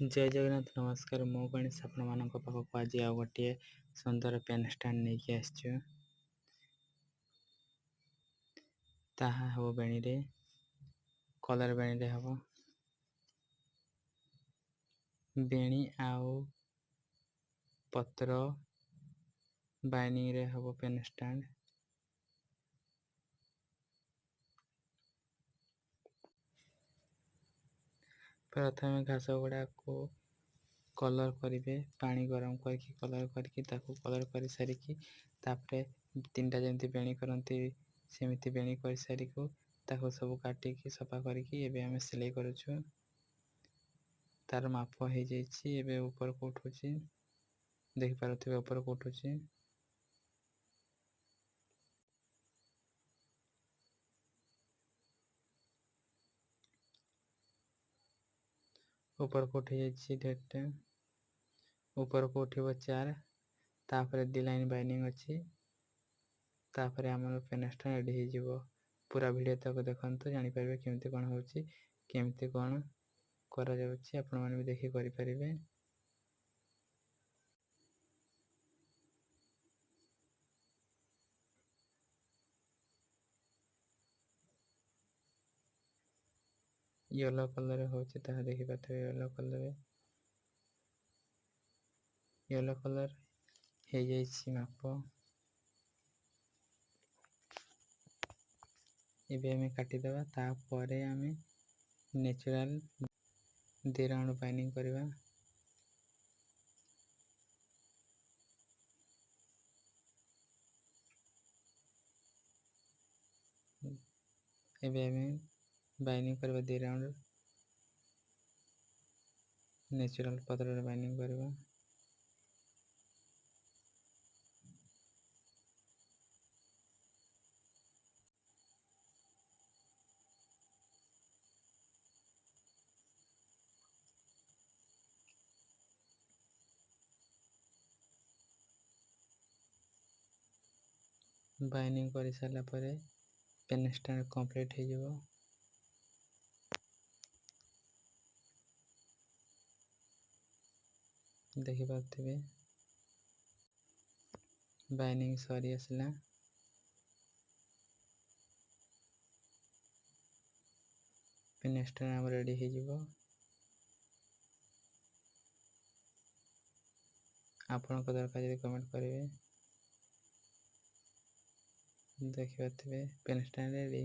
जय जगन्नाथ नमस्कार मु गणेश आपण मानक पाखक आज आ गोटे सुंदर पेन स्टैंड नहीं कि आसचु ताहा हो बेणी रे कलर बेणी रे हबो बेणी आउ पत्र बाइनिंग रे हबो पेन स्टैंड प्रथम घास गुड़ा को कलर करेंगे पानी गरम करके कलर करके ताको कलर कर सारिकी तापरे तीन टा जमती बेणी करती सेमती बेणी कर सारिको ताको सब काटिकी सफा करके एबे हमें सिलाई करूछु तार माप हो जाइए एबे ऊपर को उठुची देख पारथिबे ऊपर को उठुची ऊपर को उठी जाइए ढेरटे ऊपर को उठिबो 4 तापर 2 लाइन बाइनिंग अच्छी तापर हमर पेन स्टैंड रेडी हो जिवो पूरा वीडियो तक देखंतु जानि परबे केमती कोन होउची केमती कोन करा जाउची आपण माने भी देखि करि परिबे येलो कलर होउची ता देखि पाथबे येलो कलर हे जाइछि माप एबे हमें काटी देबा तापरे हमें नेचुरल 2 राउंड बाइनिंग करबा एबे हमें बाइनिंग करबा 2 राउंड नेचुरल पत्र रे बाइनिंग करबा बाइनिंग कर सारा परे पेन स्टैंड कंप्लीट हो जिवो देखि पाथबे बाइनिंग सरी आसला पेन स्टैंड हम रेडी हो जिवो आपण को दरकार जदि कमेंट करेंगे देखि पाथबे पेन स्टैंड रेडी।